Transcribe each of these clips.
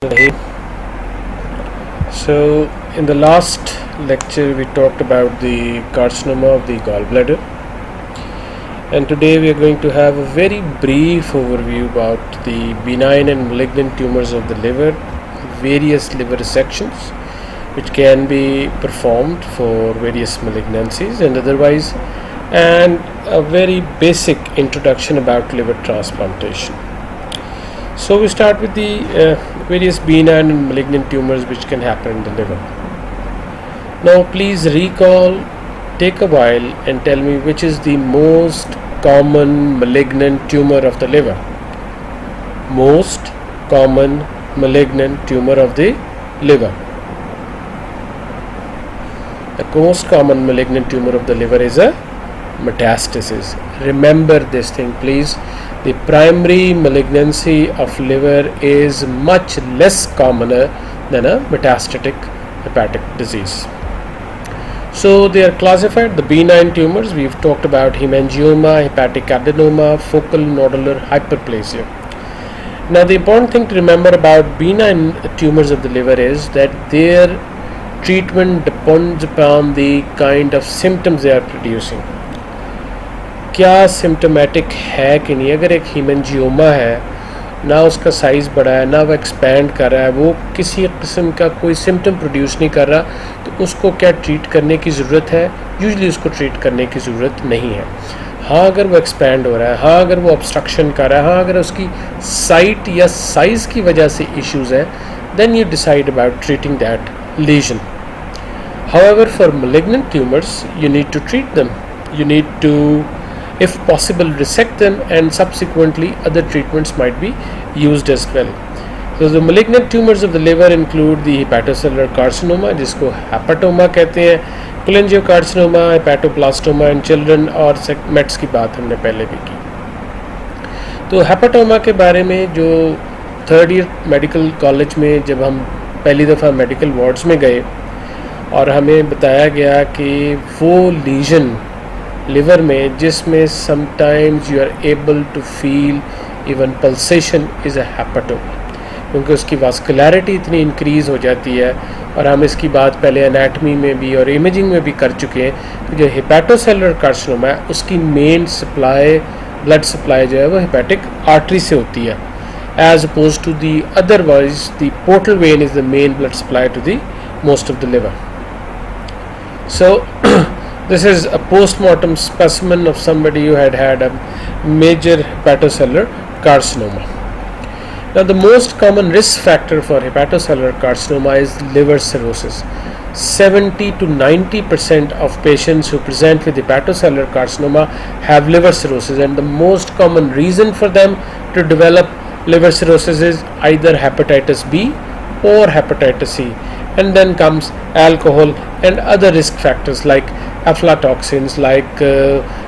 Rahim. So, in the last lecture, we talked about the carcinoma of the gallbladder, and today we are going to have a very brief overview about the benign and malignant tumors of the liver, various liver resections which can be performed for various malignancies and otherwise, and a very basic introduction about liver transplantation. So we start with the various benign and malignant tumors which can happen in the liver. Now please recall, take a while and tell me which is the most common malignant tumor of the liver. Most common malignant tumor of the liver. The most common malignant tumor of the liver is a metastasis. Remember this thing, please. The primary malignancy of liver is much less commoner than a metastatic hepatic disease. So they are classified, the benign tumors. We've talked about hemangioma, hepatic adenoma, focal nodular hyperplasia. Now the important thing to remember about benign tumors of the liver is that their treatment depends upon the kind of symptoms they are producing. क्या symptomatic है कि नहीं. अगर एक हीमेंजियोमा है, ना उसका size बड़ा है, ना वो एक्सपैंड कर रहा है, वो किसी किस्म का कोई सिम्टम प्रोड्यूस नहीं कर रहा, तो उसको क्या ट्रीट करने की ज़रूरत है? यूजुअली उसको ट्रीट करने की ज़रूरत नहीं है. हाँ, अगर वो एक्सपैंड हो रहा है, हाँ अगर वो ऑब्स्ट्रक्शन कर रहा है, हाँ अगर उसकी साइट या साइज़ की वजह से इश्यूज़ है, then you decide about treating that lesion. However, for malignant tumors, you need to treat them. You need to, if possible, resect them, and subsequently other treatments might be used as well. So the malignant tumors of the liver include the hepatocellular carcinoma, जिसको hepatoma कहते हैं, cholangiocarcinoma, hepatoblastoma in children, और mats की बात हमने पहले भी की. तो हेपाटोमा के बारे में जो थर्ड ईयर मेडिकल कॉलेज में जब हम पहली दफ़ा मेडिकल वार्ड्स में गए और हमें बताया गया कि वो लीजन लिवर में जिसमें sometimes you are able to feel even pulsation is a hepatoma, क्योंकि उसकी वास्कुलैरिटी इतनी इंक्रीज़ हो जाती है. और हम इसकी बात पहले एनाटमी में भी और इमेजिंग में भी कर चुके हैं कि जो हेपेटोसेलुलर कार्सिनोमा है उसकी मेन सप्लाई, ब्लड सप्लाई जो है वो हेपेटिक आर्टरी से होती है, as opposed to the otherwise the portal vein is the main blood supply to the most of the liver. So this is a post-mortem specimen of somebody who had a major hepatocellular carcinoma. Now the most common risk factor for hepatocellular carcinoma is liver cirrhosis. 70 to 90% of patients who present with hepatocellular carcinoma have liver cirrhosis, and the most common reason for them to develop liver cirrhosis is either hepatitis B or hepatitis C, and then comes alcohol and other risk factors like aflatoxins, like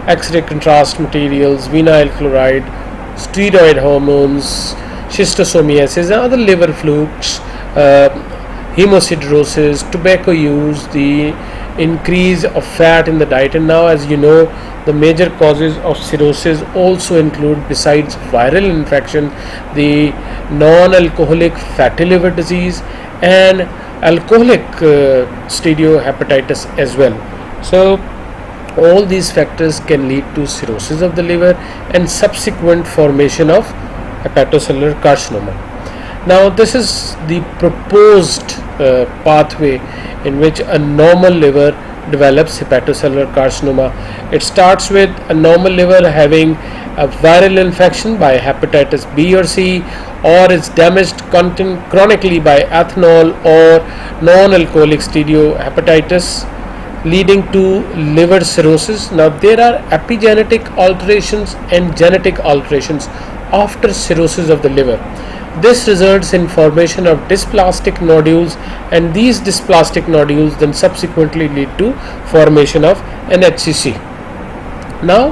X-ray contrast materials, vinyl chloride, steroid hormones, schistosomiasis, and other liver flukes, hemosiderosis, tobacco use, the increase of fat in the diet. And now, as you know, the major causes of cirrhosis also include, besides viral infection, the non-alcoholic fatty liver disease and alcoholic steatohepatitis as well. So all these factors can lead to cirrhosis of the liver and subsequent formation of hepatocellular carcinoma. Now this is the proposed pathway in which a normal liver develops hepatocellular carcinoma. It starts with a normal liver having a viral infection by hepatitis B or C, or is damaged chronically by ethanol or non-alcoholic steatohepatitis, leading to liver cirrhosis. Now there are epigenetic alterations and genetic alterations after cirrhosis of the liver. This results in formation of dysplastic nodules, and these dysplastic nodules then subsequently lead to formation of an HCC. Now,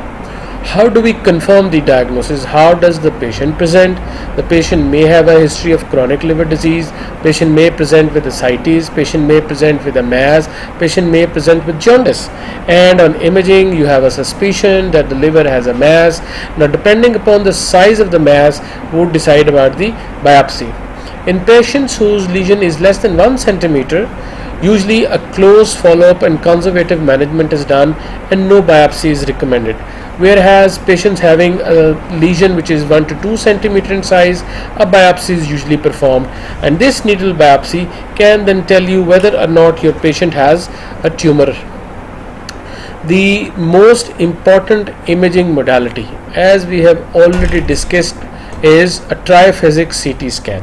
how do we confirm the diagnosis? How does the patient present? The patient may have a history of chronic liver disease, patient may present with ascites, patient may present with a mass, patient may present with jaundice, and on imaging you have a suspicion that the liver has a mass. Now depending upon the size of the mass would decide about the biopsy. In patients whose lesion is less than 1 centimeter, usually a close follow-up and conservative management is done and no biopsy is recommended. Whereas patients having a lesion which is 1 to 2 centimeter in size, a biopsy is usually performed, and this needle biopsy can then tell you whether or not your patient has a tumor. The most important imaging modality, as we have already discussed, is a triphasic CT scan.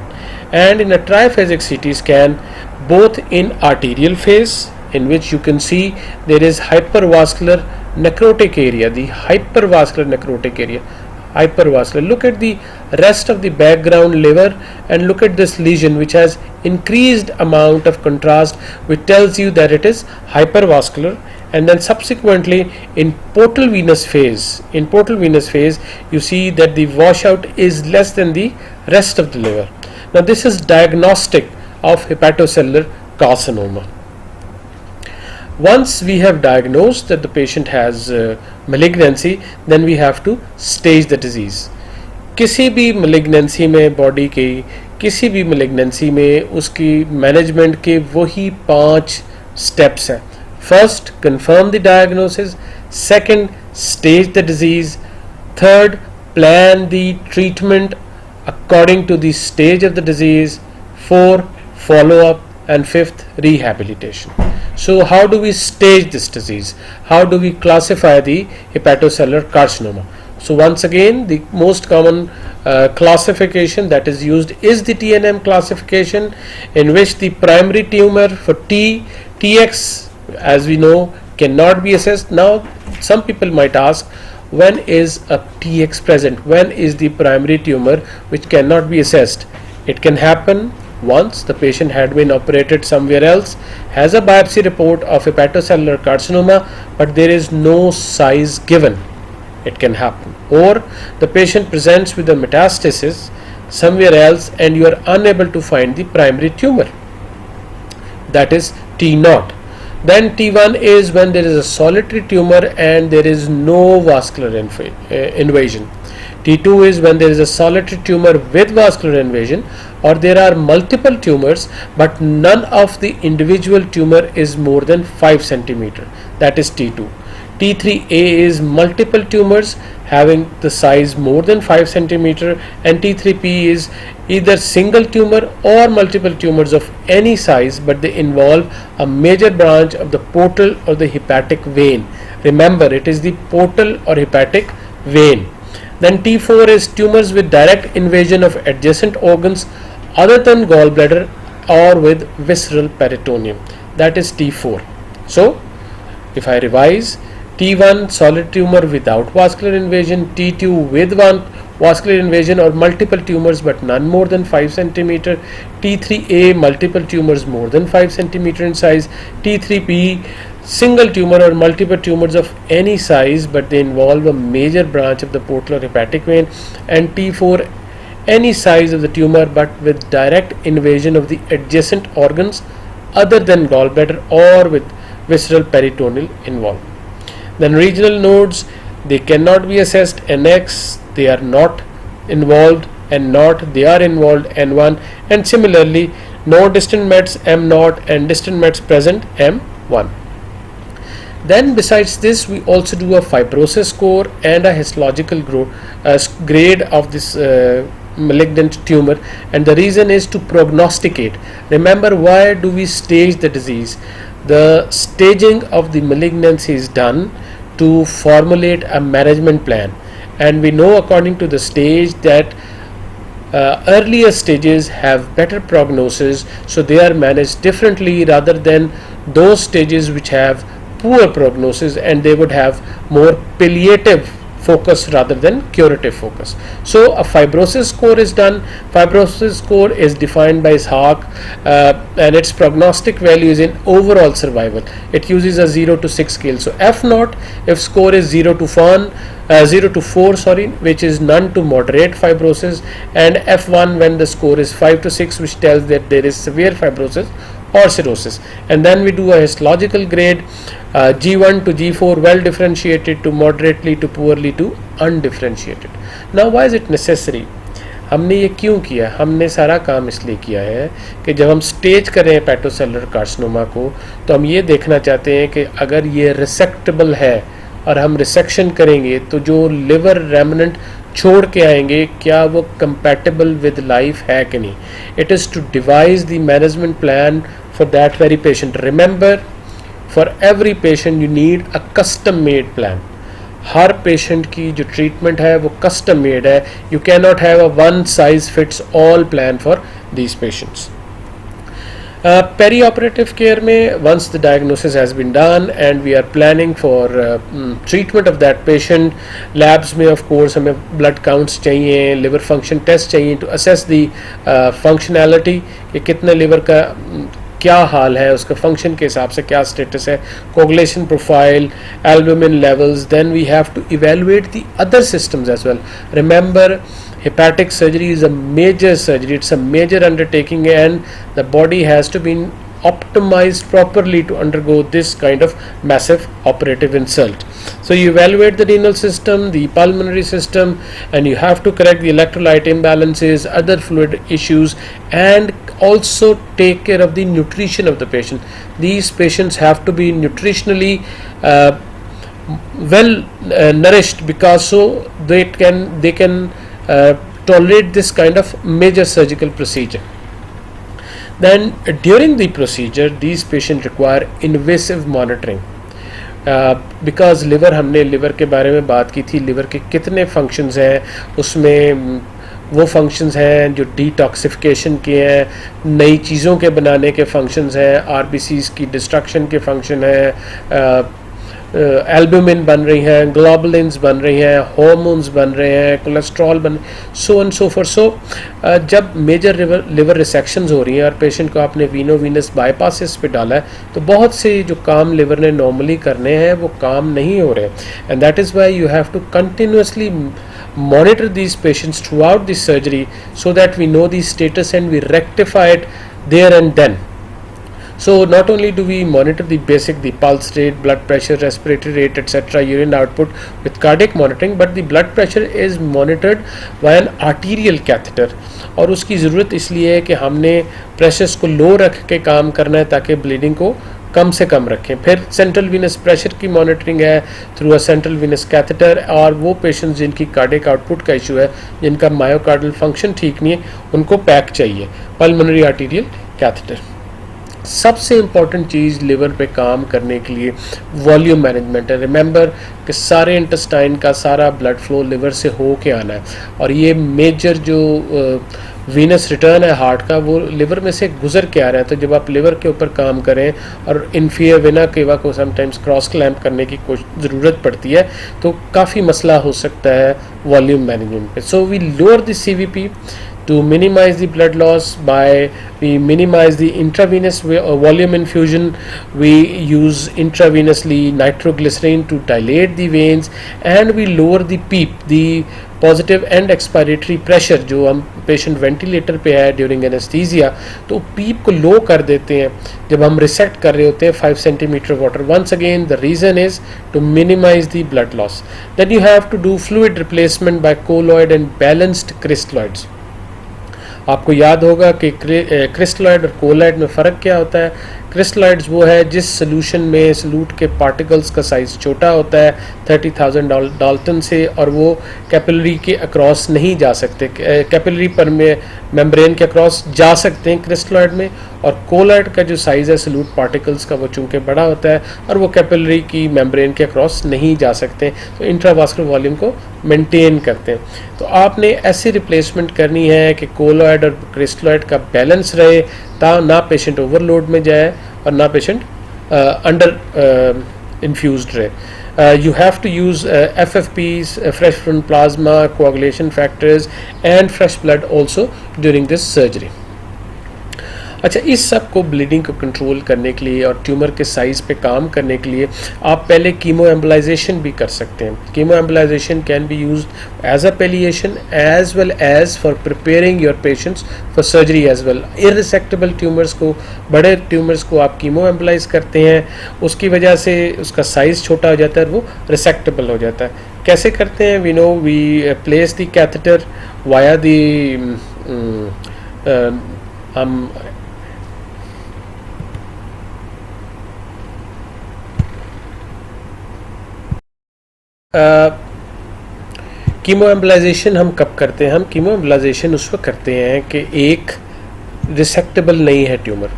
And in a triphasic CT scan, both in arterial phase, in which you can see there is hypervascular necrotic area, the hypervascular necrotic area, hypervascular. Look at the rest of the background liver and look at this lesion which has increased amount of contrast, which tells you that it is hypervascular. And then subsequently in portal venous phase, you see that the washout is less than the rest of the liver. Now this is diagnostic of hepatocellular carcinoma. Once we have diagnosed that the patient has malignancy, then we have to stage the disease. किसी भी malignancy में body की किसी भी malignancy में उसकी management के वही 5 steps हैं. First, confirm the diagnosis. Second, stage the disease. Third, plan the treatment according to the stage of the disease. 4, follow up. And 5th, rehabilitation. So how do we stage this disease? How do we classify the hepatocellular carcinoma? So once again, the most common classification that is used is the TNM classification, in which the primary tumor for TX, as we know, cannot be assessed. Now some people might ask, when is a TX present? When is the primary tumor which cannot be assessed? It can happen once the patient had been operated somewhere else, has a biopsy report of hepatocellular carcinoma, but there is no size given. It can happen. Or the patient presents with a metastasis somewhere else and you are unable to find the primary tumor. That is T0. Then T1 is when there is a solitary tumor and there is no vascular invasion. T2 is when there is a solitary tumor with vascular invasion, or there are multiple tumors but none of the individual tumor is more than 5 centimeter. That is T2. T3A is multiple tumors having the size more than 5 centimeter, and T3P is either single tumor or multiple tumors of any size, but they involve a major branch of the portal or the hepatic vein. Remember, it is the portal or hepatic vein. Then T4 is tumors with direct invasion of adjacent organs other than gallbladder or with visceral peritoneum. That is T4. So, if I revise, T1 solid tumor without vascular invasion, T2 with one vascular invasion or multiple tumors but none more than 5 centimeter, T3A multiple tumors more than 5 centimeter in size, T3P single tumor or multiple tumors of any size but they involve a major branch of the portal or hepatic vein, and T4 any size of the tumor but with direct invasion of the adjacent organs other than gallbladder or with visceral peritoneal involved. Then regional nodes, they cannot be assessed. NX, they are not involved, and not they are involved, N1, and similarly no distant mets M0 and distant mets present M1. Then besides this, we also do a fibrosis score and a histological grade of this malignant tumor, and the reason is to prognosticate. Remember, why do we stage the disease? The staging of the malignancy is done to formulate a management plan, and we know according to the stage that earlier stages have better prognosis, so they are managed differently rather than those stages which have poor prognosis, and they would have more palliative focus rather than curative focus. So a fibrosis score is done. Fibrosis score is defined by Ishaq, and its prognostic value is in overall survival. It uses a 0 to 6 scale. So F0 if score is 0 to 4, which is none to moderate fibrosis, and F1 when the score is 5 to 6, which tells that there is severe fibrosis or cirrhosis. And then we do a histological grade, G1 to G4, well differentiated to moderately to poorly to undifferentiated. Now why is it necessary? हमने ये क्यों किया? हमने सारा काम इसलिए किया है कि जब हम स्टेज करें हेपेटोसेलुलर कार्सिनोमा को, तो हम ये देखना चाहते हैं कि अगर ये रिसेक्टेबल है और हम रिसेक्शन करेंगे तो जो लिवर रेमिनेंट छोड़ के आएंगे क्या वो कंपैटिबल विद लाइफ है कि नहीं. It is to devise the management plan for that very patient. Remember, for every patient you need a custom made plan. हर पेशेंट की जो ट्रीटमेंट है वो कस्टम मेड है. You can not have a one size fits all plan for these patients. Perioperative care में once the diagnosis has been done and we are planning for treatment of that patient, labs में of course हमें blood counts चाहिए, liver function test चाहिए to assess the functionality कि कितने liver का क्या हाल है, उसका फंक्शन के हिसाब से क्या स्टेटस है, coagulation profile, albumin levels. Then we have to evaluate the other systems as well. Remember, hepatic surgery is a major surgery, it's a major undertaking, and the body has to be optimized properly to undergo this kind of massive operative insult. So you evaluate the renal system, the pulmonary system, and you have to correct the electrolyte imbalances, other fluid issues, and also take care of the nutrition of the patient. These patients have to be nutritionally well nourished, because so they can tolerate this kind of major surgical procedure. Then during the procedure these patients require invasive monitoring, because liver, हमने liver के बारे में बात की थी. liver के कितने functions हैं, उसमें वो फंक्शंस हैं जो डिटॉक्सिफिकेशन के हैं, नई चीज़ों के बनाने के फंक्शंस हैं, आरबीसीज की डिस्ट्रक्शन के फंक्शन हैं, एल्बुमिन बन रही हैं, ग्लोबुलिन्स बन रही हैं, हार्मोन्स बन रहे हैं, कोलेस्ट्रॉल बन, सो एंड सो फॉर. सो जब मेजर लिवर रिसेक्शंस हो रही हैं और पेशेंट को आपने वीनोवीनस बाईपासिस पे डाला है, तो बहुत से जो काम लिवर ने नॉर्मली करने हैं वो काम नहीं हो रहे. And that is why you have to continuously monitor these patients throughout the surgery so that we know the status and we rectify it there and then. So not only do we monitor the basic, the pulse rate, blood pressure, respiratory rate, etc., urine output with cardiac monitoring, but the blood pressure is monitored via an arterial catheter. और उसकी ज़रूरत इसलिए है कि हमने pressures को लो रख के काम करना है ताकि ब्लीडिंग को कम से कम रखें. फिर सेंट्रल वीनस प्रेशर की मॉनिटरिंग है through a central Venus catheter, और वो पेशेंट्स जिनकी कार्डियक आउटपुट का इशू है, जिनका मायोकार्डियल फंक्शन ठीक नहीं है, उनको पैक चाहिए, पल्मोनरी आर्टीरियल कैथेटर. सबसे इम्पॉर्टेंट चीज़ लिवर पे काम करने के लिए वॉल्यूम मैनेजमेंट है. रिमेंबर कि सारे इंटेस्टाइन का सारा ब्लड फ्लो लिवर से हो के आना है, और ये मेजर जो वीनस रिटर्न है हार्ट का वो लिवर में से गुजर के आ रहा है. तो जब आप लिवर के ऊपर काम करें और इन्फीरियर वेना केवा को समटाइम्स क्रॉस क्लैम्प करने की ज़रूरत पड़ती है, तो काफ़ी मसला हो सकता है वॉल्यूम मैनेजमेंट पे. So we lower the CVP to minimize the blood loss we minimize the intravenous volume infusion. We use intravenously nitroglycerin to dilate the veins, and we lower the PEEP, the positive and expiratory pressure. जो हम patient ventilator पे है during anaesthesia, तो PEEP को लो कर देते हैं जब हम रिसेक्ट कर रहे होते हैं 5 centimetre water. Once again the reason is to minimize the blood loss. Then you have to do fluid replacement by colloid and balanced crystalloids. आपको याद होगा कि क्रिस्टलॉइड और कोलॉइड में फ़र्क क्या होता है. क्रिस्टलॉइड्स वो है जिस सोल्यूशन में सॉल्यूट के पार्टिकल्स का साइज़ छोटा होता है 30,000 डाल्टन से, और वो कैपिलरी के अक्रॉस नहीं जा सकते. कैपिलरी पर में मेम्ब्रेन के अक्रॉस जा सकते हैं क्रिस्टलॉइड में, और कोलॉइड का जो साइज़ है सॉल्यूट पार्टिकल्स का वो चूँकि बड़ा होता है और वो कैपिलरी की मेम्ब्रेन के अक्रॉस नहीं जा सकते, तो इंट्रावास्कुलर वॉल्यूम को मेंटेन करते हैं. तो आपने ऐसी रिप्लेसमेंट करनी है कि कोलॉइड और क्रिस्टलॉइड का बैलेंस रहे, ना पेशेंट ओवरलोड में जाए और ना पेशेंट अंडर इन्फ्यूज्ड रहे. You have to use FFPs, fresh from plasma, coagulation factors, and fresh blood also during this surgery. अच्छा, इस सब को ब्लीडिंग को कंट्रोल करने के लिए और ट्यूमर के साइज़ पे काम करने के लिए आप पहले कीमो एम्बलाइजेशन भी कर सकते हैं. Chemo embolisation can be used as a palliation as well as for preparing your patients for surgery as well. Irresectable tumours को, बड़े ट्यूमर्स को आप कीमो एम्बलाइज करते हैं, उसकी वजह से उसका साइज़ छोटा हो जाता है और वो रिसेक्टेबल हो जाता है. कैसे करते हैं? We know we place the catheter via the हम कीमो एम्बलाइजेशन हम कब करते हैं? हम कीमो एम्बलाइजेशन उस वक्त करते हैं कि एक रिसेक्टेबल नहीं है ट्यूमर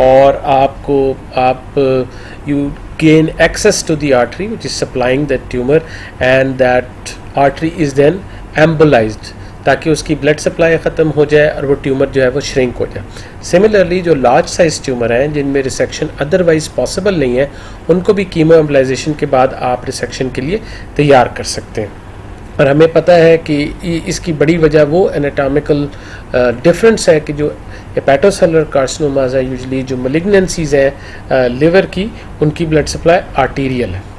और आप you gain access to the artery which is supplying that tumor and that artery is then embolized ताकि उसकी ब्लड सप्लाई ख़त्म हो जाए और वो ट्यूमर जो है वो श्रिंक हो जाए। सिमिलरली जो लार्ज साइज ट्यूमर हैं जिनमें रिसेक्शन अदरवाइज पॉसिबल नहीं है उनको भी कीमो एम्बलाइजेशन के बाद आप रिसेक्शन के लिए तैयार कर सकते हैं। और हमें पता है कि इसकी बड़ी वजह वो एनाटॉमिकल डिफरेंस है कि जो हेपेटोसेलुलर कार्सिनोमास है यूजली जो मलिग्नेंसीज हैं लिवर की उनकी ब्लड सप्लाई आर्टीरियल है।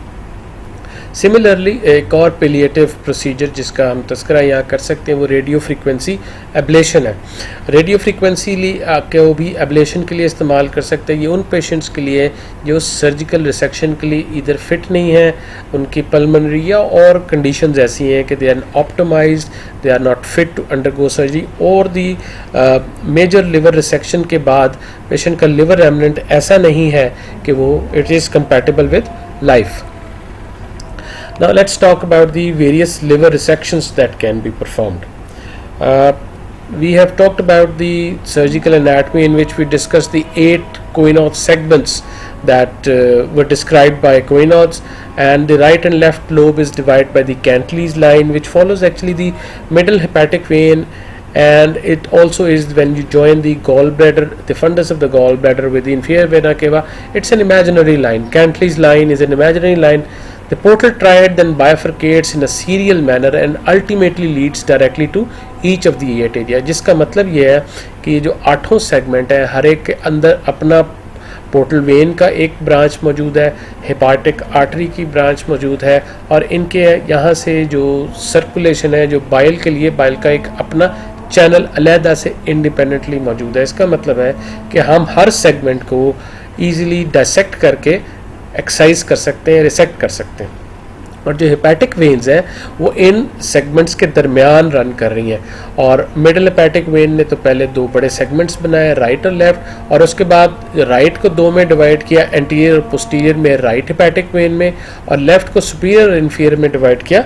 सिमिलरली एक और पेलिएटिव प्रोसीजर जिसका हम तस्करा यहाँ कर सकते हैं वो रेडियो फ्रीक्वेंसी एब्लेशन है। रेडियो फ्रीक्वेंसी को भी एब्लेशन के लिए इस्तेमाल कर सकते हैं। ये उन पेशेंट्स के लिए जो सर्जिकल रिसेक्शन के लिए इधर फिट नहीं है, उनकी पल्मोनरी या और कंडीशंस ऐसी हैं कि they are optimized, they are not fit to undergo surgery और दी मेजर लिवर रिसेक्शन के बाद पेशेंट का लिवर रेमनेंट ऐसा नहीं है कि वो it is compatible with life. Now let's talk about the various liver resections that can be performed. We have talked about the surgical anatomy in which we discussed the 8 Coinot segments that were described by Coinots, and the right and left lobe is divided by the Cantley's line which follows actually the middle hepatic vein, and it also is when you join the gallbladder, the fundus of the gallbladder with the inferior vena cava. It's an imaginary line. Cantley's line is an imaginary line. The portal triad then bifurcates in a serial manner and ultimately leads directly to each of the 8 area, जिसका मतलब ये है कि ये जो 8 segment है हर एक के अंदर अपना पोर्टल वेन का एक ब्रांच मौजूद है, हेपाटिक आर्टरी की ब्रांच मौजूद है और इनके यहाँ से जो सर्कुलेशन है जो बाइल के लिए बाइल का एक अपना चैनल अलहदा से इंडिपेंडेंटली मौजूद है। इसका मतलब है कि हम हर सेगमेंट को ईजिली डायसेक्ट करके एक्सरसाइज कर सकते हैं, रिसेक्ट कर सकते हैं। और जो हेपेटिक वेन्स हैं वो इन सेगमेंट्स के दरमियान रन कर रही हैं और मिडिल हेपेटिक वेन ने तो पहले 2 बड़े सेगमेंट्स बनाए, राइट और लेफ्ट, और उसके बाद राइट को 2 में डिवाइड किया, एंटीरियर और पोस्टीरियर में राइट हेपेटिक वेन में, और लेफ्ट को सुपीरियर और इन्फीरियर में डिवाइड किया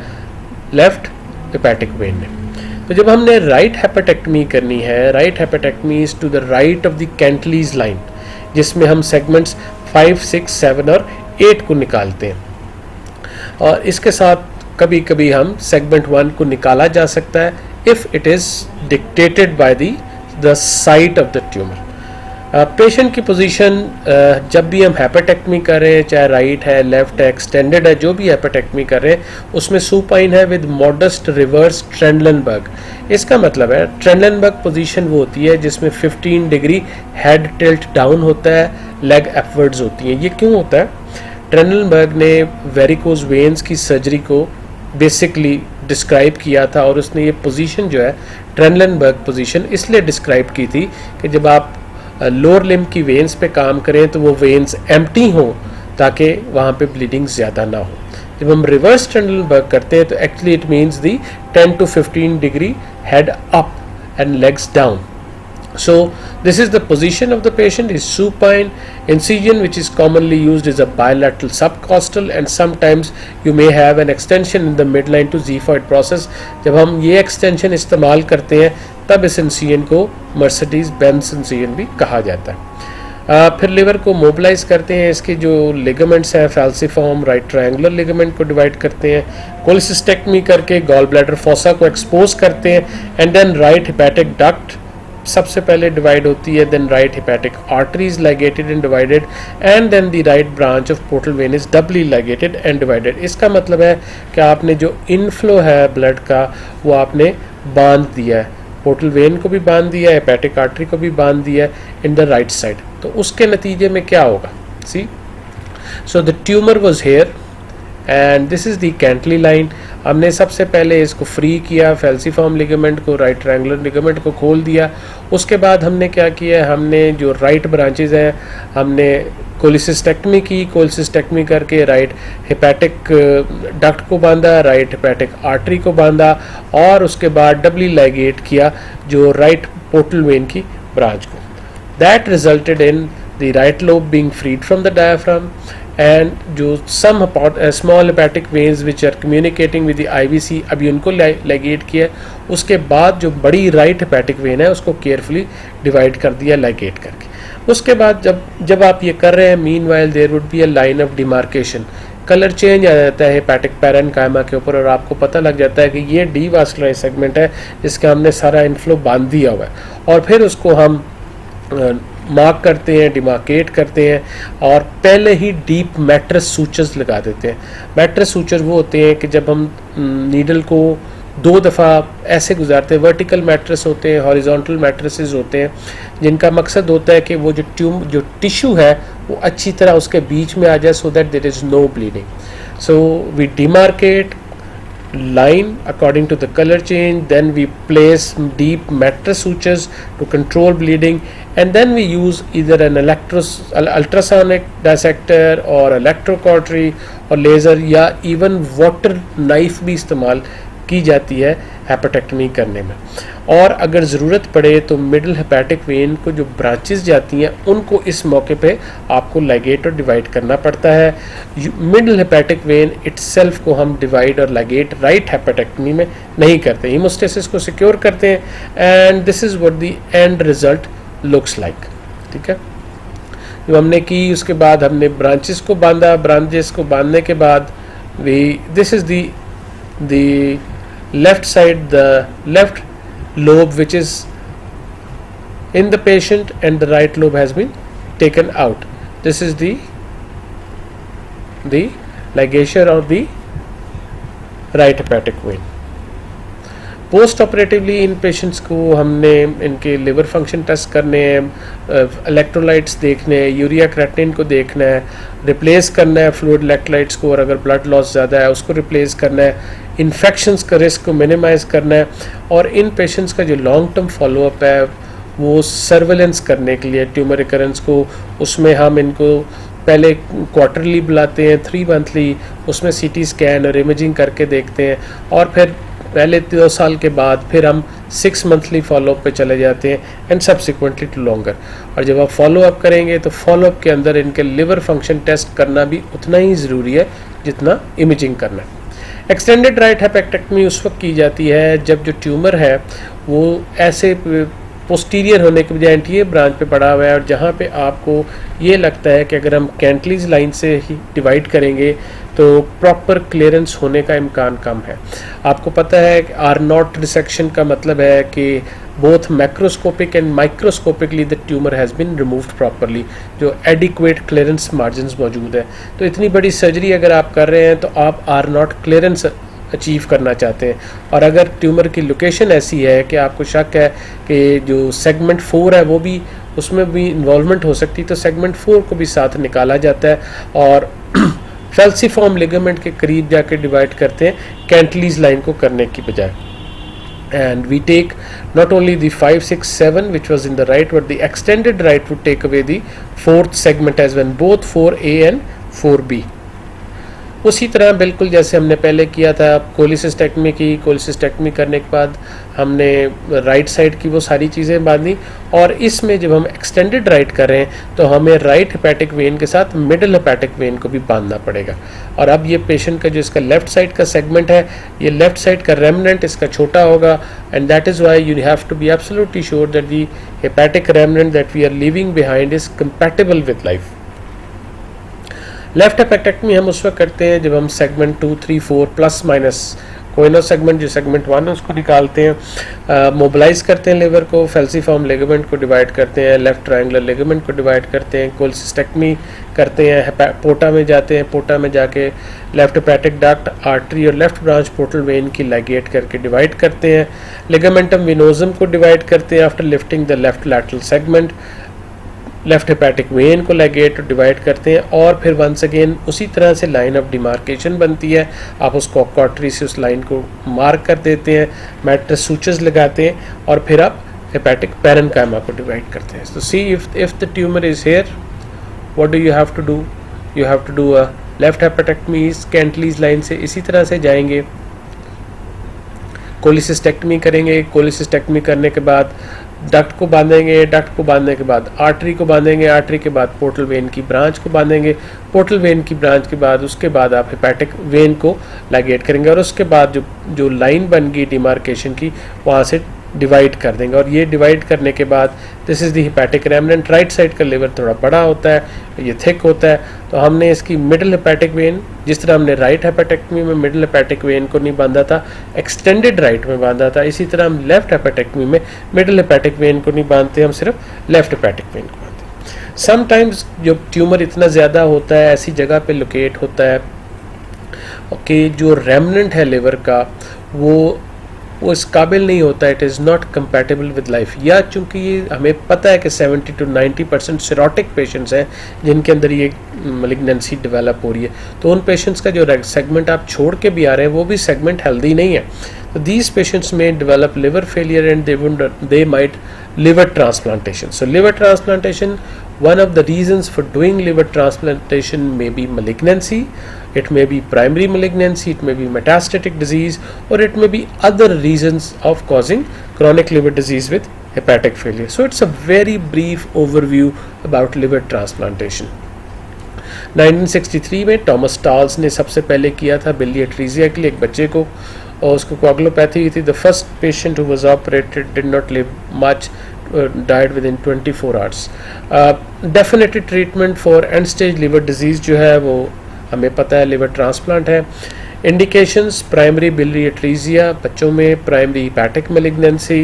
लेफ्ट हेपेटिक वेन में। तो जब हमने राइट हेपेटेक्टमी करनी है, right hepatectomy is to the right of the Cantlie's line जिसमें हम सेगमेंट्स 5, 6, 7 और 8 को निकालते हैं और इसके साथ कभी कभी हम सेगमेंट 1 को निकाला जा सकता है if it is dictated by the site of the tumour. Patient की पोजीशन जब भी हम हेपेटेक्टमी कर रहे हैं, चाहे राइट है, लेफ्ट है, एक्सटेंडेड है, जो भी हेपेटेक्टमी कर रहे हैं उसमें सुपाइन है विद मॉडेस्ट रिवर्स ट्रेंडलेनबर्ग। इसका मतलब है ट्रेंडलेनबर्ग पोजीशन वो होती है जिसमें 15 डिग्री हेड टिल्ट डाउन होता है, लेग अपवर्ड्स होती हैं। ये क्यों होता है? ट्रेंडलेनबर्ग ने वेरिकोज वेन्स की सर्जरी को बेसिकली डिस्क्राइब किया था और उसने ये पोजीशन जो है ट्रेंडलेनबर्ग पोजीशन इसलिए डिस्क्राइब की थी कि जब आप लोअर लिम्ब की वेन्स पे काम करें तो वो वेन्स एम्प्टी हों ताकि वहाँ पे ब्लीडिंग ज़्यादा ना हो। जब हम रिवर्स ट्रेंडलेनबर्ग करते हैं तो actually it means the 10 to 15 degree head up and legs down. So this is the position of the patient is supine. Incision which is commonly used is a bilateral subcostal and sometimes you may have an extension in the midline to xiphoid process. जब हम ये extension इस्तेमाल करते हैं तब इस incision को Mercedes Benz incision भी कहा जाता है। फिर लिवर को मोबिलाइज करते हैं, इसके जो लिगामेंट्स हैं फैल्सिफॉर्म राइट ट्रायंगुलर लिगामेंट को डिवाइड करते हैं, कोलिसिस्टेक्टमी करके गॉल ब्लैडर फोसा को एक्सपोज करते हैं and then right hepatic duct सबसे पहले डिवाइड होती है, then right hepatic arteries ligated and divided and then the right branch of portal vein is doubly ligated and divided. इसका मतलब है कि आपने जो इनफ्लो है ब्लड का वो आपने बांध दिया है, पोर्टल वेन को भी बांध दिया है, हेपेटिक आर्टरी को भी बांध दिया है इन द राइट साइड। तो उसके नतीजे में क्या होगा? See so the tumour was here and this is the Cantlie line. हमने सबसे पहले इसको फ्री किया, फैल्सिफॉर्म लिगामेंट को, राइट ट्रायंगुलर लिगामेंट को खोल दिया। उसके बाद हमने क्या किया, हमने जो राइट ब्रांचेज हैं हमने कोलिसिस्टेक्टमी की, कोलिसिस्टेक्टमी करके राइट हेपेटिक डक्ट को बांधा, राइट हेपेटिक आर्टरी को बांधा, और उसके बाद डबली लाइगेट किया जो राइट पोर्टल वेन की ब्रांच को. That resulted in the right lobe being freed from the diaphragm, and जो some small hepatic veins which are communicating with the IVC, अभी उनको लाइगेट किया. उसके बाद जो बड़ी राइट हेपेटिक वेन है उसको केयरफुली डिवाइड कर दिया लाइगेट करके. उसके बाद जब आप ये कर रहे हैं, meanwhile there would be a line of demarcation, colour change आ जाता है हेपेटिक पैरेन्काइमा के ऊपर, और आपको पता लग जाता है कि ये डीवास्कुलराइज सेगमेंट है जिसका हमने सारा इनफ्लो बांध दिया हुआ है. और फिर उसको हम मार्क करते हैं, डिमार्केट करते हैं, और पहले ही डीप मैट्रेस सूचर्स लगा देते हैं. मैट्रेस सूचर वो होते हैं कि जब हम नीडल को 2 दफ़ा ऐसे गुजारते हैं. वर्टिकल मैट्रेस होते हैं, हॉरिजॉन्टल मैट्रेसेस होते हैं, जिनका मकसद होता है कि वो जो टिश्यू है वो अच्छी तरह उसके बीच में आ जाए, so that there is no bleeding. So we demarcate line according to the color change, then we place deep mattress sutures to control bleeding, and then we use either an ultrasonic dissector or electrocautery or laser, या even water knife भी इस्तेमाल की जाती है हेपेटेक्टमी करने में. और अगर ज़रूरत पड़े तो मिडल हेपेटिक वेन को जो ब्रांचेस जाती हैं उनको इस मौके पे आपको लाइगेट और डिवाइड करना पड़ता है. मिडल हेपेटिक वेन इटसेल्फ को हम डिवाइड और लाइगेट राइट हेपेटेक्टमी में नहीं करते, हीमोस्टेसिस को सिक्योर करते हैं, and this is what the end result looks like. ठीक है, जो हमने की उसके बाद हमने ब्रांचेस को बांधा. ब्रांचेस को बांधने के बाद this is the left side, the left lobe which is in the patient, and the right lobe has been taken out. This is the ligation of the right hepatic vein. Post operatively in patients को हमने इनके liver function test करने हैं, electrolytes देखने हैं, urea creatinine को देखना है, रिप्लेस करना है फ्लूइड इलेक्ट्रोलाइट्स को, और अगर ब्लड लॉस ज़्यादा है उसको रिप्लेस करना है, इन्फेक्शंस का रिस्क को मिनिमाइज़ करना है. और इन पेशेंट्स का जो लॉन्ग टर्म फॉलोअप है वो सर्वेलेंस करने के लिए ट्यूमर रिकरेंस को, उसमें हम इनको पहले क्वार्टरली बुलाते हैं, 3 मंथली, उसमें सीटी स्कैन और इमेजिंग करके देखते हैं, और फिर पहले 2 साल के बाद फिर हम 6 मंथली फॉलोअप पे चले जाते हैं, एंड सब्सिक्वेंटली टू लॉन्गर. और जब आप फॉलोअप करेंगे तो फॉलोअप के अंदर इनके लिवर फंक्शन टेस्ट करना भी उतना ही ज़रूरी है जितना इमेजिंग करना है. एक्सटेंडेड राइट हेपेक्टेक्टमी उस वक्त की जाती है जब जो ट्यूमर है वो ऐसे पोस्टीरियर होने के बजाय एंटीरियर ब्रांच पे पड़ा हुआ है, और जहाँ पे आपको ये लगता है कि अगर हम कैंटलीज लाइन से ही डिवाइड करेंगे तो प्रॉपर क्लियरेंस होने का इम्कान कम है. आपको पता है कि R0 रिसेक्शन का मतलब है कि both macroscopic and microscopically the tumour has been removed properly, जो एडिक्वेट क्लियरेंस मार्जिनस मौजूद है. तो इतनी बड़ी सर्जरी अगर आप कर रहे हैं तो आप R0 क्लियरेंस अचीव करना चाहते हैं, और अगर ट्यूमर की लोकेशन ऐसी है कि आपको शक है कि जो सेगमेंट 4 है वो भी उसमें भी इन्वॉल्वमेंट हो सकती है, तो सेगमेंट 4 को भी साथ निकाला जाता है और फैल्सीफॉर्म लिगामेंट के करीब जाके डिवाइड करते हैं कैंटलीज लाइन को करने की बजाय. And we take not only the 5, 6, 7 which was in the right, but the extended right would take away the 4th segment as well, both 4A and 4B. उसी तरह बिल्कुल जैसे हमने पहले किया था कोलिसिस्टेक्टमी की. कोलिसिस्टेक्टमी करने के बाद हमने राइट साइड की वो सारी चीज़ें बांधी, और इसमें जब हम एक्सटेंडेड राइट कर रहे हैं तो हमें राइट हेपेटिक वेन के साथ मिडिल हेपेटिक वेन को भी बांधना पड़ेगा. और अब ये पेशेंट का जो इसका लेफ्ट साइड का सेगमेंट है, ये लेफ्ट साइड का रेमनेंट इसका छोटा होगा, and that is why you have to be absolutely sure that the hepatic remnant that we are living behind is compatible with life. Left hepatectomy हम उस वक्त करते हैं जब हम सेगमेंट 2, 3, 4 प्लस माइनस कोइनो सेगमेंट जो सेगमेंट 1 है उसको निकालते हैं, मोबिलाइज करते हैं लिवर को, फैल्सीफॉर्म लिगामेंट को डिवाइड करते हैं, लेफ्ट ट्रायंगुलर लिगामेंट को डिवाइड करते हैं, कोलिसिस्टेक्टमी करते हैं, पोटा में जाते हैं, पोटा में जाके लेफ्ट हेपेटिक डक्ट, आर्टरी और लेफ्ट ब्रांच पोर्टल वेन की लाइगेट करके डिवाइड करते हैं, लिगामेंटम विनोजम को डिवाइड करते हैं after lifting the left lateral segment, left hepatic when को लाइगेट डिवाइड करते हैं, और फिर वंस अगेन उसी तरह से लाइन ऑफ डिमार्केशन बनती है. आप उसको कॉटरी से उस लाइन को मार्क कर देते हैं, मैट्रेस सूचर्स लगाते हैं, और फिर आप हेपेटिक पैरेन्काइमा को डिवाइड करते हैं. तो see if the tumour is here what do you have to do, you have to do a left hepatectomy Cantlie's line से, इसी तरह से जाएंगे। कोलिसिस्टेक्टमी करेंगे, कोलिसिस्टेक्टमी करने के बाद डक्ट को बांधेंगे, डक्ट को बांधने के बाद आर्टरी को बांधेंगे, आर्टरी के बाद पोर्टल वेन की ब्रांच को बांधेंगे, पोर्टल वेन की ब्रांच के बाद उसके बाद आप हेपेटिक वेन को लाइगेट करेंगे और उसके बाद जो लाइन बन गई डिमार्केशन की वहाँ से डिवाइड कर देंगे। और ये डिवाइड करने के बाद this is the hepatic remnant. Right side का लिवर थोड़ा बड़ा होता है, ये थिक होता है, तो हमने इसकी मिडिल हेपेटिक वेन, जिस तरह हमने राइट हेपेटेक्टमी में मिडिल हेपेटिक वेन को नहीं बांधा था, एक्सटेंडेड राइट में बांधा था, इसी तरह हम लेफ्ट हेपेटेक्टमी में मिडिल हेपेटिक वेन को नहीं बांधते, हम सिर्फ लेफ्ट हेपेटिक वेन को बांधते। समटाइम्स जब ट्यूमर इतना ज़्यादा होता है, ऐसी जगह पे लोकेट होता है कि जो रेमनेंट है लिवर का वो इस काबिल नहीं होता, it is not compatible with life, या चूँकि ये हमें पता है कि 70 to 90% सिरोटिक पेशेंट्स हैं जिनके अंदर ये मलिग्नेंसी डेवलप हो रही है, तो उन पेशेंट्स का जो सेगमेंट आप छोड़ के भी आ रहे हैं वो भी सेगमेंट हेल्दी नहीं है। तो दीज पेशेंट्स में develop liver failure and they might liver transplantation. So liver transplantation, one of the reasons for doing liver transplantation may be malignancy, it may be primary malignancy, it may be metastatic disease, or it may be other reasons of causing chronic liver disease with hepatic failure. So it's a very brief overview about liver transplantation. 1963 में Thomas टाल्स ने सबसे पहले किया था बिलियट्रीजिया के लिए एक बच्चे को, और उसको कोगुलोपैथी हुई थी। The first patient who was operated did not live much, died within 24 hours. Definitely treatment for end stage liver disease जो है वो हमें पता है लिवर ट्रांसप्लांट है। इंडिकेशंस प्राइमरी बिलियरी एट्रीजिया बच्चों में, primary hepatic malignancy,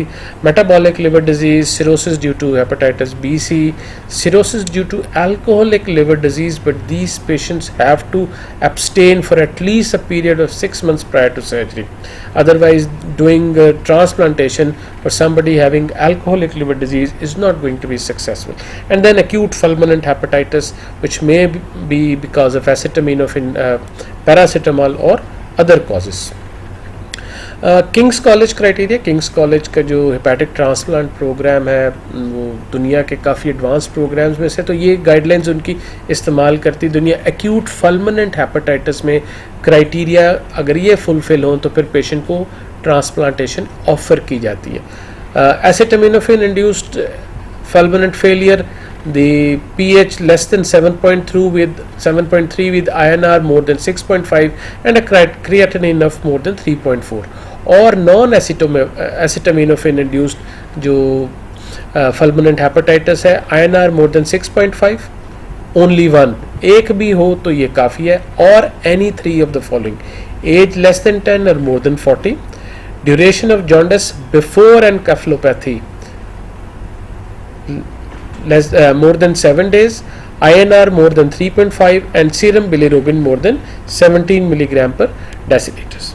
metabolic liver disease, cirrhosis due to hepatitis B C, cirrhosis due to alcoholic liver disease, but these patients have to abstain for at least a period of 6 months prior to surgery. Otherwise, doing transplantation for somebody having alcoholic liver disease is not going to be successful. And then acute fulminant hepatitis, which may be because of acetaminophen, paracetamol or other causes. Kings college criteria, Kings college का जो hepatic transplant program है वो दुनिया के काफ़ी advance programmes में से, तो ये गाइडलाइंस उनकी इस्तेमाल करती दुनिया। एक्यूट फल्मिनेंट हेपेटाइटिस में क्राइटेरिया अगर ये फुलफिल हों तो फिर पेशेंट को ट्रांसप्लांटेशन ऑफर की जाती है। Acetaminophen induced fulminant failure, the pH less than 7.3 with INR more than 6.5 and a creatinine of more than 3.4, और non acetaminophen induced जो fulminant hepatitis है INR more than 6.5, only one, एक भी हो तो ये काफ़ी है, और any three of the following: age less than 10 or more than 40, duration of jaundice before encephalopathy more than 7 days, INR more than 3.5 and serum bilirubin more than 17 milligram per deciliters.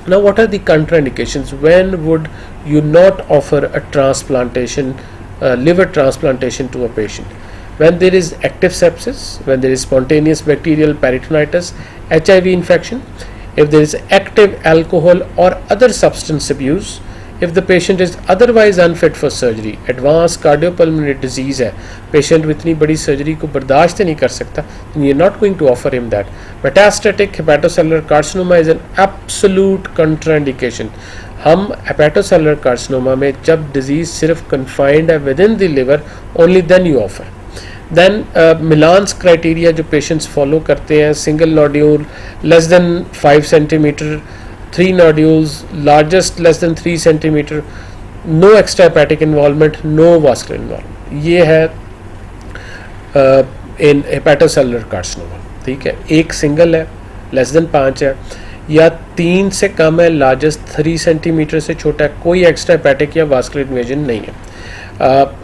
Now what are the contraindications? When would you not offer a transplantation, liver transplantation to a patient? When there is active sepsis, when there is spontaneous bacterial peritonitis, HIV infection, if there is active alcohol or other substance abuse, if the patient is otherwise unfit for surgery, advanced cardiopulmonary disease है, patient इतनी बड़ी surgery को बर्दाश्त नहीं कर सकता, then you're not going to offer him that. Metastatic hepatocellular carcinoma is an absolute contraindication. हम hepatocellular carcinoma में जब disease सिर्फ confined है within the liver, only then you offer. Then Milan's criteria जो patients follow करते हैं: single nodule less than 5 centimeter, 3 nodules largest less than 3 centimeter, no extrahepatic involvement, no vascular involvement. ये है in hepatocellular carcinoma, ठीक है। एक single है, less then 5 है, या 3 से कम है, लार्जेस्ट 3 सेंटीमीटर से छोटा है, कोई एक्स्ट्रा हेपेटिक या वास्कुलर इन्वेजन नहीं है।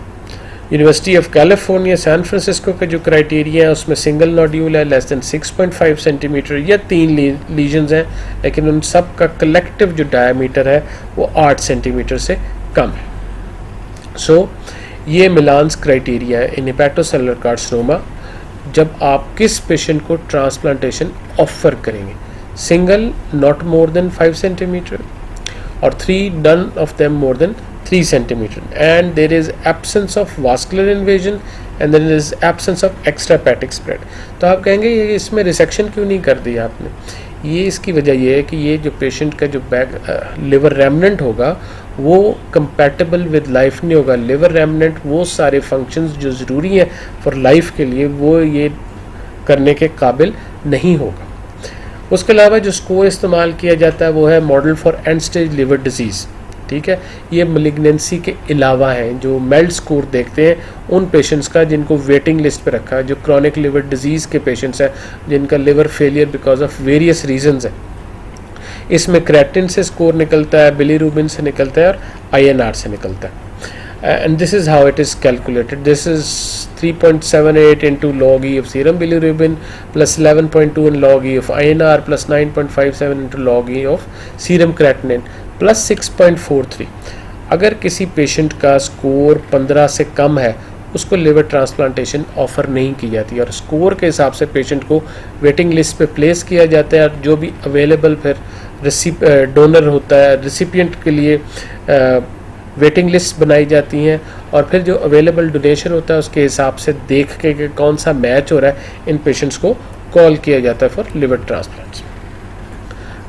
University of California San Francisco के जो क्राइटेरिया है उसमें सिंगल नोड्यूल है लेस देन 6.5 सेंटीमीटर या 3 लीजन्स हैं, लेकिन उन सब का कलेक्टिव जो डायमीटर है वो 8 सेंटीमीटर से कम है। सो ये मिलान्स क्राइटेरिया है इन हेपेटोसेलुलर कार्सिनोमा जब आप किस पेशेंट को ट्रांसप्लांटेशन ऑफर करेंगे: single not more than 5 centimetre, or 3 none of them more than 3 centimeter, and there is absence of vascular invasion, and then is absence of extrahepatic spread. तो आप कहेंगे ये इसमें रिसेक्शन क्यों नहीं कर दिया आपने? ये इसकी वजह ये है कि ये जो पेशेंट का जो लिवर रेमनेंट होगा वो कंपैटिबल विद लाइफ नहीं होगा। लिवर रेमनेंट वो सारे फंक्शंस जो ज़रूरी हैं फॉर लाइफ के लिए वो ये करने के काबिल नहीं होगा। उसके अलावा जो स्कोर इस्तेमाल किया जाता है वो है model for end stage liver disease. ठीक है, ये मलिग्नेंसी के अलावा हैं जो मेल्ट स्कोर देखते हैं उन पेशेंट्स का जिनको वेटिंग लिस्ट पे रखा है, जो क्रॉनिक लिवर डिजीज़ के पेशेंट्स हैं जिनका liver failure because of various reasons है। इसमें क्रेटिन से स्कोर निकलता है, बिलीरुबिन से निकलता है और INR से निकलता है। And this is how it is calculated. This is 3.78 into log E of serum bilirubin plus 11.2 in log E of INR plus 9.57 into log E of serum creatinine plus 6.43। अगर किसी patient का score 15 से कम है उसको liver transplantation offer नहीं की जाती और स्कोर के हिसाब से पेशेंट को वेटिंग लिस्ट पे प्लेस किया जाता है और जो भी अवेलेबल फिर डोनर होता है रिसिपिएंट के लिए वेटिंग लिस्ट बनाई जाती हैं और फिर जो अवेलेबल डोनेशन होता है उसके हिसाब से देख के कि कौन सा मैच हो रहा है इन पेशेंट्स को कॉल किया जाता है for liver transplants.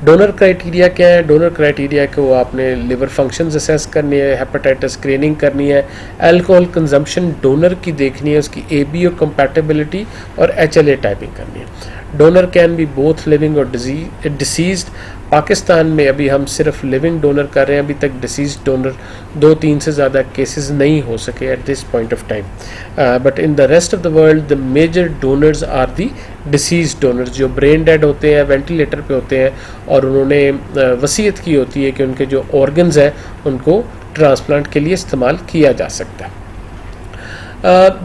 Donor criteria क्या है? डोनर क्राइटेरिया को आपने लिवर फंक्शंस असेस करनी है, हेपेटाइटिस स्क्रीनिंग करनी है, अल्कोहल कंजम्पशन डोनर की देखनी है, उसकी ABO कंपैटिबिलिटी और HLA टाइपिंग करनी है। Donor can be both living और डिसीज्ड। पाकिस्तान में अभी हम सिर्फ लिविंग डोनर कर रहे हैं, अभी तक डिसीज्ड डोनर 2-3 से ज़्यादा केसेस नहीं हो सके at this point of time. But in the rest of the world the major donors are the deceased donors जो ब्रेन डेड होते हैं, वेंटिलेटर पे होते हैं और उन्होंने वसीयत की होती है कि उनके जो ऑर्गन्स हैं उनको ट्रांसप्लांट के लिए इस्तेमाल किया जा सकता है।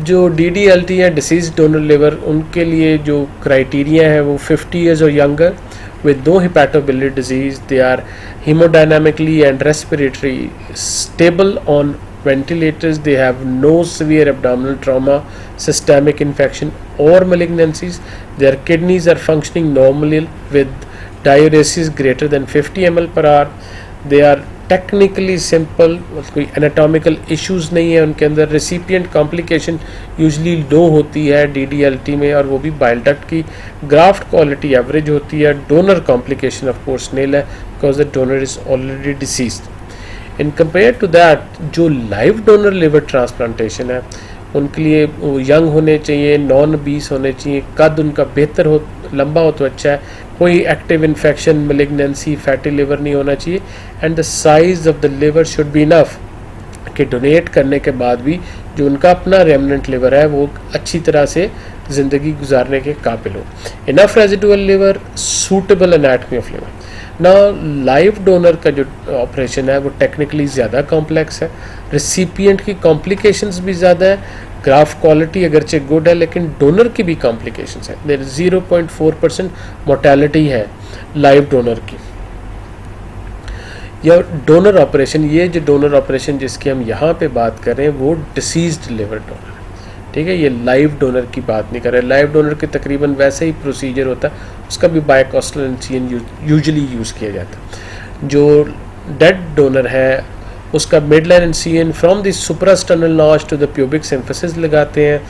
जो DDLT या डिसीज डोनर लिवर उनके लिए जो क्राइटेरिया है वो 50 years और younger with no hepatobiliary disease, they are hemodynamically and respiratory stable on ventilators, they have no severe abdominal trauma, systemic infection or malignancies, their kidneys are functioning normally with diuresis greater than 50 ml per hour, they are technically simple, कोई anatomical issues नहीं है उनके अंदर। Recipient complication usually लो होती है DDLT में और वो भी बाइल डक्ट की। ग्राफ्ट क्वालिटी एवरेज होती है। Donor complication of course nil है because the donor is already deceased. In compare to that जो लाइव डोनर लिवर ट्रांसप्लांटेशन है उनके लिए यंग होने चाहिए, नॉन obese होने चाहिए, कद उनका बेहतर हो, लंबा हो तो अच्छा है, कोई active infection, malignancy, fatty liver नहीं होना चाहिए and the size of the liver should be enough कि डोनेट करने के बाद भी जो उनका अपना रेमनेंट लिवर है वो अच्छी तरह से ज़िंदगी गुजारने के काबिल हो। Enough residual liver, suitable anatomy of liver. ना लाइव डोनर का जो ऑपरेशन है वो टेक्निकली ज़्यादा कॉम्प्लेक्स है, रिसिपिएंट की कॉम्प्लिकेशंस भी ज़्यादा है, ग्राफ क्वालिटी अगरचे गुड है लेकिन डोनर की भी कॉम्प्लिकेशंस है। देयर 0.4% मोर्टेलिटी है लाइव डोनर की। या डोनर ऑपरेशन, ये जो डोनर ऑपरेशन जिसकी हम यहाँ पे बात कर रहे हैं वो डिसीज्ड लिवर डोनर है, ठीक है, ये लाइव डोनर की बात नहीं कर रहे। लाइव डोनर के तकरीबन वैसे ही प्रोसीजर होता है, उसका भी बायोकॉस्टल एनसीएन यूजुअली यूज़ किया जाता है। जो डेड डोनर है उसका midline incision from the suprasternal notch to the pubic symphysis लगाते हैं,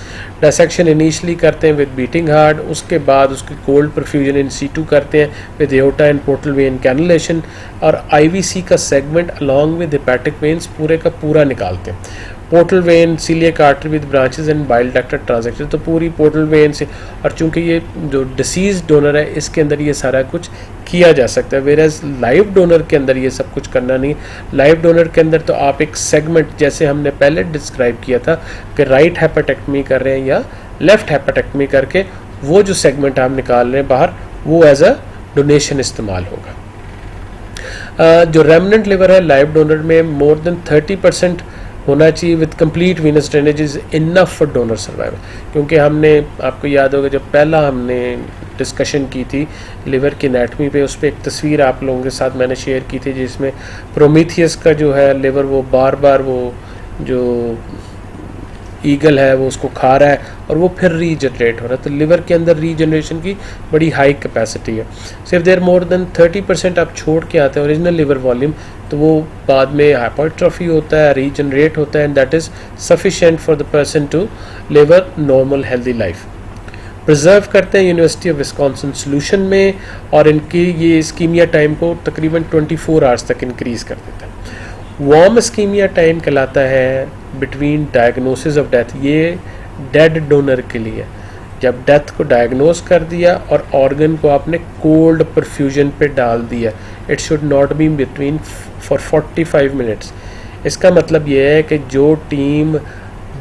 डायसेक्शन इनिशियली करते हैं विद बीटिंग हार्ट, उसके बाद उसकी कोल्ड परफ्यूजन इन सीटू करते हैं with aorta and portal vein cannulation और IVC का segment along with hepatic veins पूरे का पूरा निकालते हैं। Portal vein, coeliac artery with branches and bile duct transection, तो पूरी पोर्टल वेन से, और चूंकि ये जो डिसीज डोनर है इसके अंदर ये सारा कुछ किया जा सकता है, वेरएज लाइव डोनर के अंदर ये सब कुछ करना नहीं। लाइव डोनर के अंदर तो आप एक सेगमेंट, जैसे हमने पहले डिस्क्राइब किया था कि राइट हेपेटेक्टमी कर रहे हैं या लेफ्ट हेपेटेक्टमी करके वो जो सेगमेंट आप निकाल रहे हैं बाहर वो एज अ डोनेशन इस्तेमाल होगा। जो रेमनेंट लिवर है लाइव डोनर में मोर देन 30% होना चाहिए with complete Venus drainage is enough for donor survival, क्योंकि हमने, आपको याद होगा जब पहला हमने डिस्कशन की थी लिवर की एनाटमी पे, उस पर एक तस्वीर आप लोगों के साथ मैंने शेयर की थी जिसमें प्रोमीथियस का जो है लिवर वो बार बार वो जो ईगल है वो उसको खा रहा है और वो फिर रीजनरेट हो रहा है। तो लिवर के अंदर रीजनरेशन की बड़ी हाई कैपेसिटी है। सिर्फ देर मोर देन 30% आप छोड़ के आते हैं ओरिजिनल लिवर वॉल्यूम, तो वो बाद में हाइपरट्रॉफी होता है, रीजनरेट होता है, and that is sufficient for the person to live a normal healthy life. Preserve करते हैं यूनिवर्सिटी ऑफ विस्कॉन्सिन सॉल्यूशन में, और इनकी ये इस्कीमिया टाइम को तकरीबन 24 आवर्स तक इंक्रीज़ कर देता है। वार्म इस्कीमिया टाइम कहलाता है बिटवीन डायग्नोसिस ऑफ डेथ, ये डेड डोनर के लिए, जब डेथ को डायग्नोस कर दिया और ऑर्गन को आपने कोल्ड परफ्यूजन पे डाल दिया, it should not be between for 45 minutes. इसका मतलब ये है कि जो टीम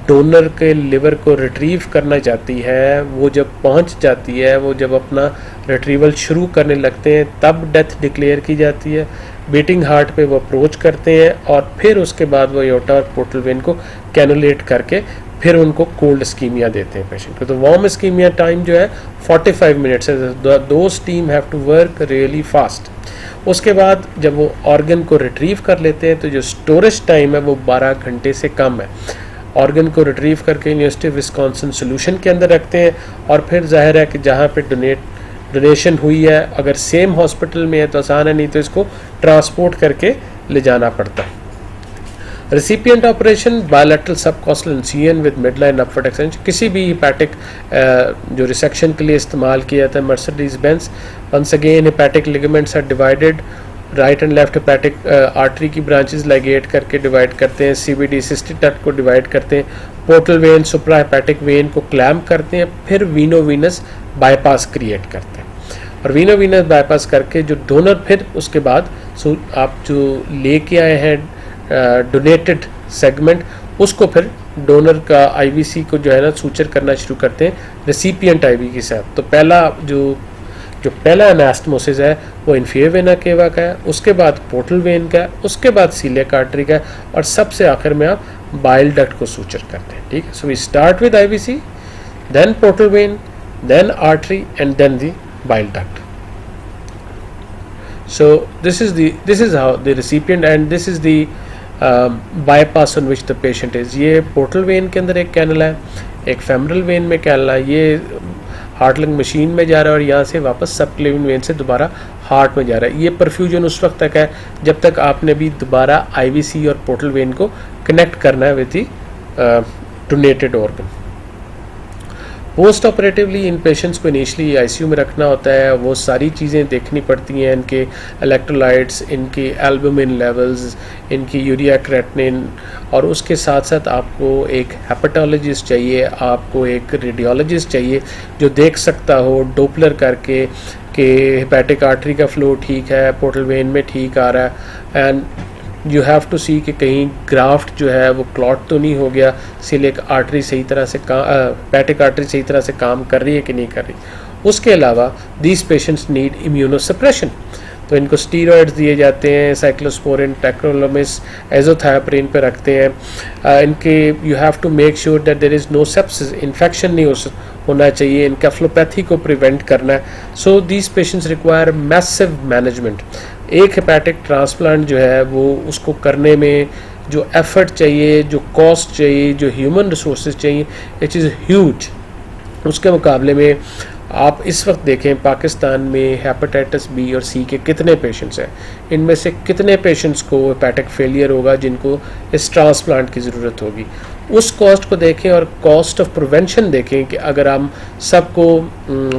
डोनर के लिवर को रिट्रीव करना चाहती है वो जब पहुंच जाती है, वो जब अपना रिट्रीवल शुरू करने लगते हैं, तब डेथ डिक्लेयर की जाती है। बीटिंग हार्ट पे वो अप्रोच करते हैं और फिर उसके बाद वो एओर्टा और पोर्टल वेन को कैनुलेट करके फिर उनको कोल्ड इस्कीमिया देते हैं पेशेंट को। तो वार्म इस्कीमिया टाइम जो है 45 मिनट्स है। Those team have to work really fast. उसके बाद जब वो ऑर्गन को रिट्रीव कर लेते हैं तो जो स्टोरेज टाइम है वो 12 घंटे से कम है। ऑर्गन को रिट्रीव करके यूनिवर्सिटी ऑफ विस्कॉन्सिन सॉल्यूशन के अंदर रखते हैं और फिर जाहिर है कि जहाँ पे डोनेशन हुई है, अगर सेम हॉस्पिटल में है तो आसान है, नहीं तो इसको ट्रांसपोर्ट करके ले जाना पड़ता है। Recipient operation bilateral subcostal incision with midline upward extension, किसी भी हिपैटिक जो रिसेक्शन के लिए इस्तेमाल किया जाता है Mercedes Benz. Once again hepatic ligaments are divided, right and left hepatic artery की ब्रांचेस लाइगेट करके डिवाइड करते हैं, सीबीडी सिस्टिक डक्ट को डिवाइड करते हैं, portal vein supra hepatic vein को क्लैम्प करते हैं, फिर वीनोवीनस बाईपास क्रिएट करते हैं। और वीनोवीनस बाईपास करके जो डोनर फिर उसके बाद आप जो लेके आए हैं डोनेटेड सेगमेंट, उसको फिर डोनर का आईवीसी को जो है ना सूचर करना शुरू करते हैं रेसिपिएंट आईवी के साथ। तो पहला एनास्टमोसिस है वो इन्फीरियर वेना केवा का है, उसके बाद पोर्टल वेन का है, उसके बाद सीलियक आर्टरी का है, और सबसे आखिर में आप बाइल डक्ट को सूचर करते हैं। ठीक है, so we start with IVC, then portal vein, then artery and then the bile duct. So this is how the recipient and this is the bypass on which the patient is। ये portal vein के अंदर एक canal है, एक femoral when में canal है, ये heart lung machine में जा रहा है और यहाँ से वापस सबक्लेवियन वेन से दोबारा हार्ट में जा रहा है। ये परफ्यूजन उस वक्त तक है जब तक आपने भी दोबारा आईवीसी और पोर्टल वेन को कनेक्ट करना है with the donated organ. Post operatively in patients को इनिशियली आईसीयू में रखना होता है, वो सारी चीज़ें देखनी पड़ती हैं, इनके इलेक्ट्रोलाइट्स, इनके एल्बुमिन लेवल्स, इनकी यूरिया क्रेटिनिन, और उसके साथ साथ आपको एक हेपेटोलॉजिस्ट चाहिए, आपको एक रेडियोलॉजिस्ट चाहिए जो देख सकता हो डोपलर करके कि हेपेटिक आर्टरी का फ्लो ठीक है, पोर्टल वेन में ठीक आ रहा है, एंड यू हैव टू सी कि कहीं ग्राफ्ट जो है वो क्लॉट तो नहीं हो गया, सिलिक आर्टरी सही तरह से हेपेटिक आर्टरी सही तरह से काम कर रही है कि नहीं कर रही। उसके अलावा दीज पेशेंट्स नीड इम्यूनोसप्रेशन, तो इनको स्टीरॉइड्स दिए जाते हैं, साइक्लोस्पोरिन, टेक्रोलोमिस, एजोथायोप्रिन पे रखते हैं। इनके you have to make sure that there is no sepsis, infection नहीं होना चाहिए, इनकेफ्लोपैथी को प्रिवेंट करना है। So these patients require massive management. एक हेपेटिक ट्रांसप्लांट जो है वो उसको करने में जो एफर्ट चाहिए, जो कॉस्ट चाहिए, जो ह्यूमन रिसोर्सेज चाहिए, इट इज़ ह्यूज। उसके मुकाबले में आप इस वक्त देखें पाकिस्तान में हेपेटाइटिस बी और सी के कितने पेशेंट्स हैं, इनमें से कितने पेशेंट्स को हेपेटिक फेलियर होगा जिनको इस ट्रांसप्लांट की ज़रूरत होगी। उस कॉस्ट को देखें और कॉस्ट ऑफ प्रिवेंशन देखें कि अगर हम सबको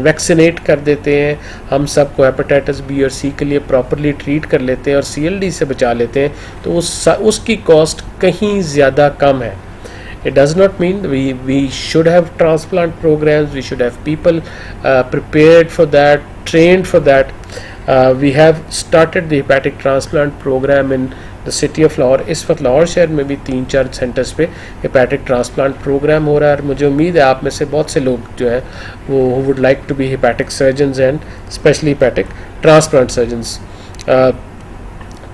वैक्सीनेट कर देते हैं, हम सबको हेपेटाइटिस बी और सी के लिए प्रॉपरली ट्रीट कर लेते हैं और CLD से बचा लेते हैं, तो उसकी कॉस्ट कहीं ज़्यादा कम है। It does not mean we should have transplant programs, we should have people prepared for that, trained for that. We have started the hepatic transplant program in the city of Lahore। इस वक्त लाहौर शहर में भी 3-4 centres पे hepatic transplant program हो रहा है, और मुझे उम्मीद है आप में से बहुत से लोग जो है वो would like to be hepatic surgeons and specially hepatic transplant surgeons.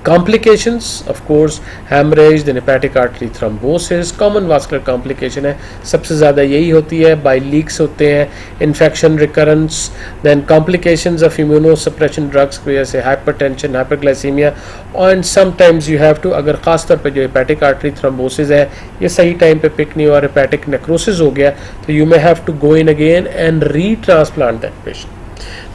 Complications, of course, hemorrhage, then hepatic artery thrombosis, common vascular complication है, सबसे ज़्यादा यही होती है, by leaks होते हैं, infection recurrence, then complications of immunosuppression drugs की वजह से hypertension, hyperglycemia, and sometimes you have to, अगर ख़ास तौर पे जो hepatic artery thrombosis है ये सही टाइम पे पिक नहीं हुआ, hepatic necrosis हो गया, तो you may have to go in again and retransplant that patient.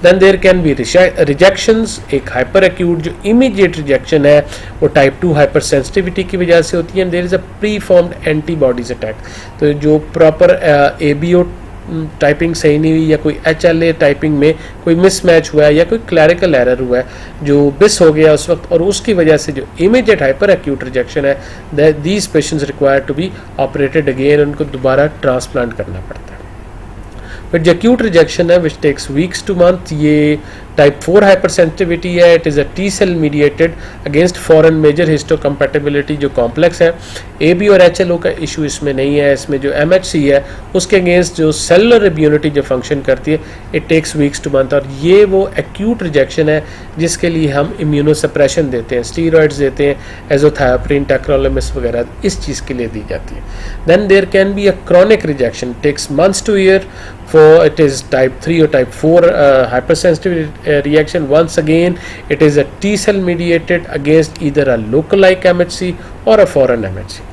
Then there can be rejections. एक hyper acute जो immediate rejection है वो type 2 hypersensitivity की वजह से होती है, and there is a preformed antibodies attack. तो जो proper ABO टाइपिंग सही नहीं हुई या कोई HLA टाइपिंग में कोई मिसमैच हुआ है या कोई क्लैरिकल एरर हुआ है जो मिस हो गया उस वक्त, और उसकी वजह से जो इमीडिएट हाइपर एक्यूट रिजेक्शन है, these patients require to be operated again, उनको दोबारा ट्रांसप्लांट करना पड़ता है. बट जो एक्यूट रिजेक्शन है which takes weeks to month, ये टाइप 4 हाइपरसेंसिटिविटी है. It is a T cell mediated against foreign major histocompatibility जो कॉम्प्लेक्स है. AB और HLO का इशू इसमें नहीं है, इसमें जो MHC है उसके अगेंस्ट जो सेलुलर इम्यूनिटी जो फंक्शन करती है, it takes weeks to month. और ये वो एक्यूट रिजेक्शन है जिसके लिए हम इम्यूनोसप्रेशन देते हैं, स्टीरॉइड्स देते हैं, एजोथायोप्रिन, टैक्रोलिमिस वगैरह इस चीज़ के लिए दी जाती है. Then there can be a chronic rejection, takes months to year. For it is type 3 or type 4 hypersensitivity reaction. Once again, it is a T cell mediated against either a local-like MHC or a foreign MHC.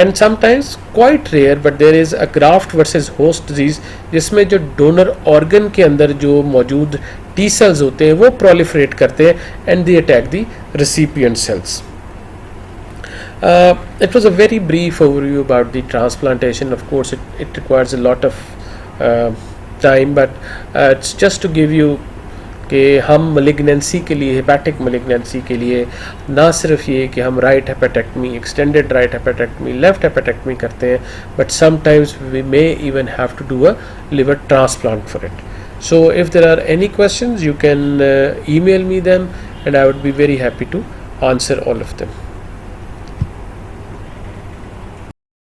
And sometimes quite rare, but there is a graft versus host disease जिसमें जो donor organ के अंदर जो मौजूद T cells होते हैं वो proliferate करते हैं and they attack the recipient cells. It was a very brief overview about the transplantation. Of course, it requires a lot of time, but it's just to give you कि हम malignancy के लिए, hepatic malignancy के लिए ना सिर्फ ये कि हम right hepatectomy, extended right hepatectomy, left hepatectomy करते हैं, but sometimes we may even have to do a liver transplant for it. So if there are any questions, you can email me them and I would be very happy to answer all of them.